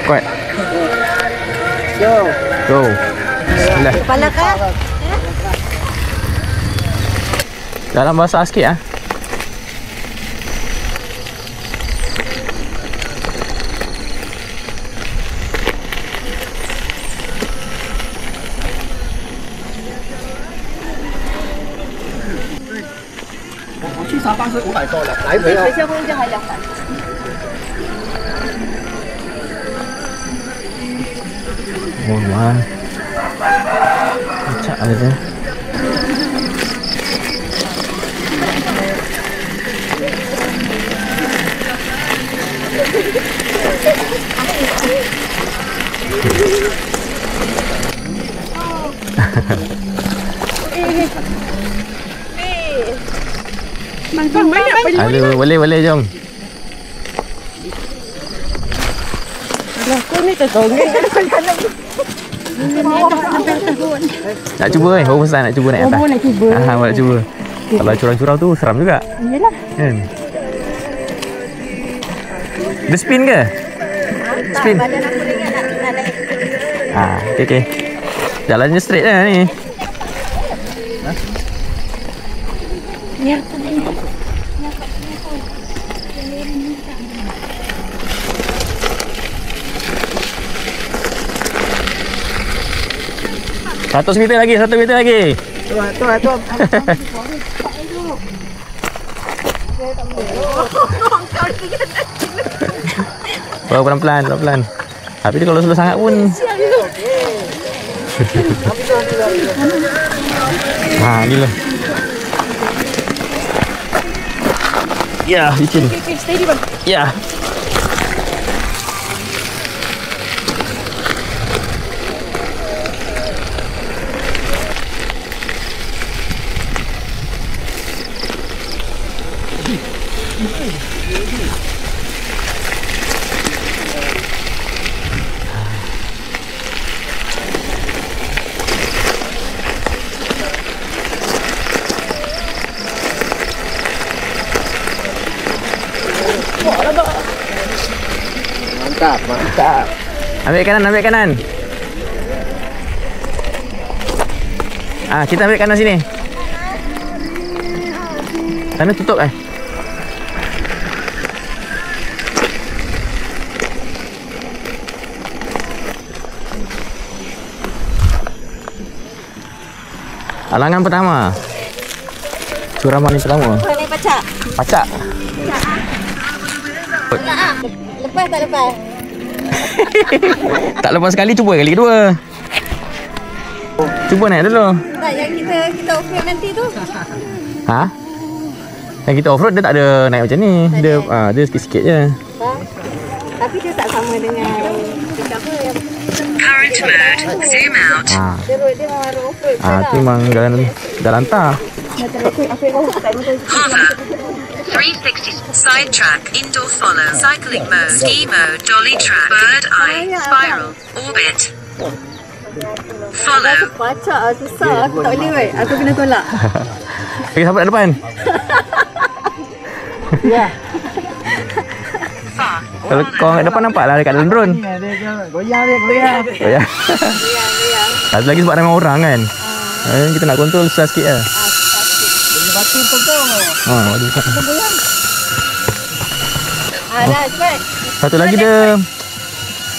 Kuat. Go. Bismillah. Kepala kah? Dalam basah sikit ah. Oh, mahal. Macam ada tu. Aduh, boleh jom. Aku ni tertonggeng. Nak cuba kan? Baru pesan nak cuba naik atas. Nak cuba. Nak cuba. Kalau curang-curang tu seram juga. Yalah. Kan? Dia spin ke? Spin. Badan aku dengar nak naik. Okey. Jalannya straight lah ni. Ya. 100 meter lagi, 1 meter lagi. Tu. Bawa pelan-pelan. Tapi dia kalau slow sangat pun. Gila. Ya, licin. Okay, steady bang. Ya. Mantap. Ambil kanan. Kita ambil kanan sini. Sana tutup Halangan pertama. Curaman ni pertama. Naik Pacak. Lepas tak lepas? Tak lepas sekali, cuba kali kedua. Cuba naik dulu. Tak, yang kita off-road nanti tu. Yang kita off-road dia tak ada naik macam ni. Dia sikit-sikit je. Tapi dia tak sama dengan apa yang Current mode, zoom out. dia memang off-road. Tu memang jalan tah. Hover. 360 side track, indoor follow, cycling mode, ski mode, dolly track, bird eye, spiral, orbit. Follow. Pacak susah. Aku tak boleh weh. Aku kena tolak. Okay, sampai depan. Ya. Kalau kau kat depan nampak lah dekat dalam drone. Goyang. Satu lagi sebab ramai orang kan. Kita nak kontrol susah sikit lah. Batu potong. Waduh. Dah cepat. Satu lagi dia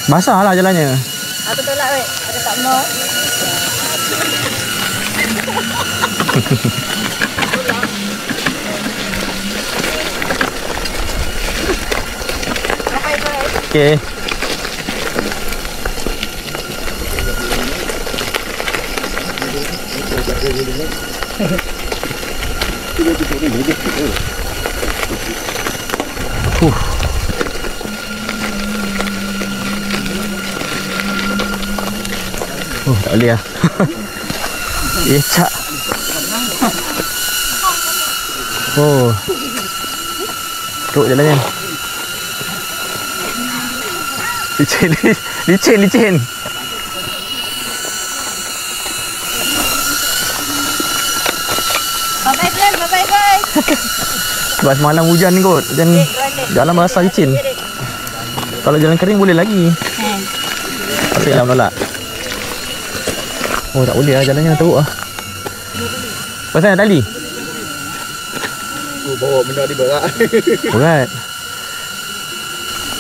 basah lah jalannya. Aku tolak weh. Ada tak mau. Okay. Tak boleh lah. Ecak. Teruk jalannya. Licin. Bye bye. Sebab semalam hujan kot. Dan jalan basah licin. Kalau jalan kering boleh lagi. Tapi lah menolak. Oh tak boleh lah, jalannya teruk lah. Pasal tali? Oh, bawa benda ni berat. Berat.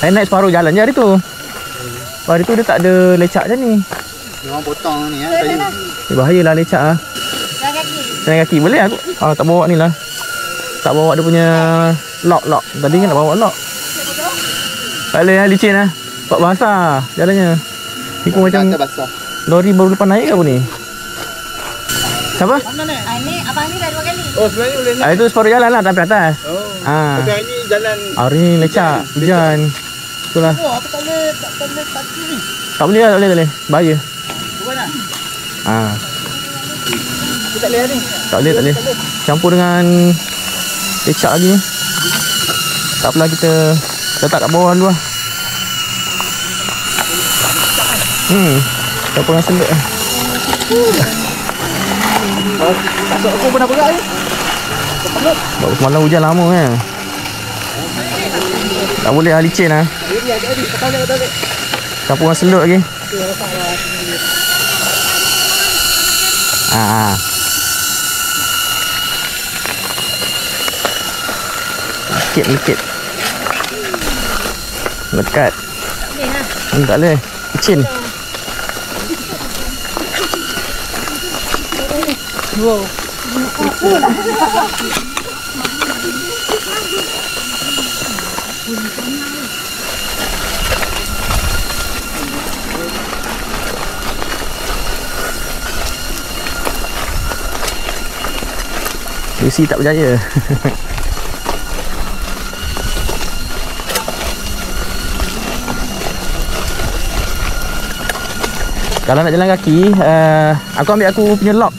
Saya naik separuh jalan je hari tu. Hari tu dia tak ada lecak macam ni. Memang potong ni kayu. Bahayalah lecak lah. Jalan kaki boleh aku. Tak bawa ni lah. Tak bawa dia punya lock. Tadi kan nak bawa lock. Tak boleh lah, licin lah. Sebab basah jalannya. Ni pun macam basah. lori baru lepas naik ke apa ni? Siapa? Ni abang ni dah 2 kali. Oh, sebenarnya boleh naik. Itu separuh jalan lah tapi atas. Oh. Ah. Tapi hari ni jalan. Hari ni lecak, hujan. Itulah. Oh, apa tak boleh kaki ni? Tak boleh. Bahaya. Bukan nak? Tak boleh ni. Tak boleh. Campur dengan lecak lagi. Tak apalah, kita letak kat bawah dulu lah. Campur dengan selut lah. Masuk aku pernah berat ni. Sebab semalam hujan lama kan. Tak boleh lah, licin lah. Campur dengan selut lagi. Lekit. Lekat. Tak boleh. Licin. Wow. Lucy tak berjaya. Kalau nak jalan kaki, aku ambil aku punya lock.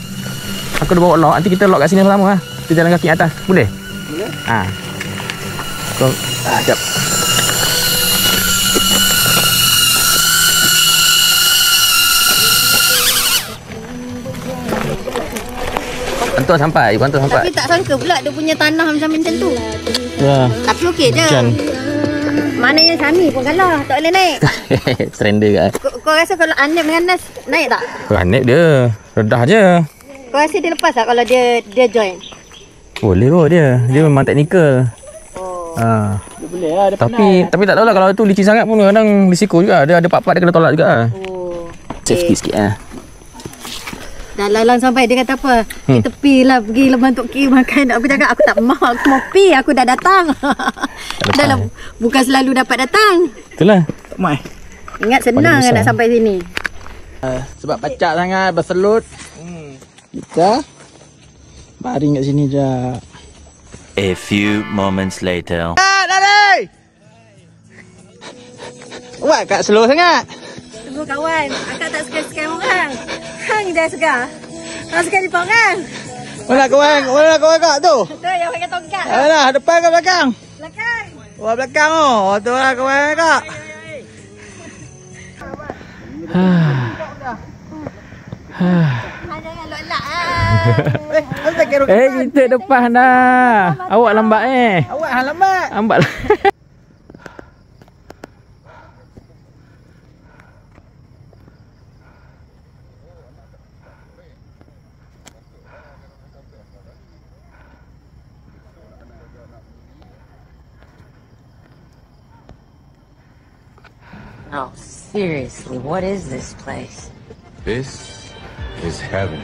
Aku dah bawa lock. Nanti kita lock kat sini sama-sama lah. Kita jalan kaki atas. Boleh? Boleh. Sekejap. Bantuan sampai. Tapi tak sangka pula dia punya tanah macam tu. Ya. Tapi okey je. Hujan. Maknanya Syami pun kalah. Tak boleh naik. Surrender kat. Kau rasa kalau Anip dengan Nas naik tak? Anip dia. Redah je. Kau rasa dia lepas tak kalau dia join? Boleh kot dia. Dia memang teknikal. Dia boleh lah. Tapi tak tahulah kalau tu licin sangat pun kadang risiko juga. Dia ada part-part dia kena tolak juga. Safety sikit lah. Dah lalang sampai dia kata apa? Kita pergi lah, pergi lepas untuk pergi makan. Aku cakap aku tak mahu, aku mau pergi, aku dah datang. Dah lah, bukan selalu dapat datang. Itulah. Tak mai. Ingat senang kan nak sampai sini. Sebab pacak sangat berselut. Kita baring kat sini je. A few moments later. Dari! Awak kat slow sangat. Tunggu kawan, akak tak segan-segan orang. Hang dah segar. Hang segar di kan? Mana kawan kak tu? Tu yang pakai tongkat. Mana, depan ke belakang? Belakang. Oh, belakang oh. Oh, tu lah kawan kak. Jangan lolak Kita depan dah. Awak lambat Awak hang lambat. Lambat. No, seriously, what is this place? This is heaven.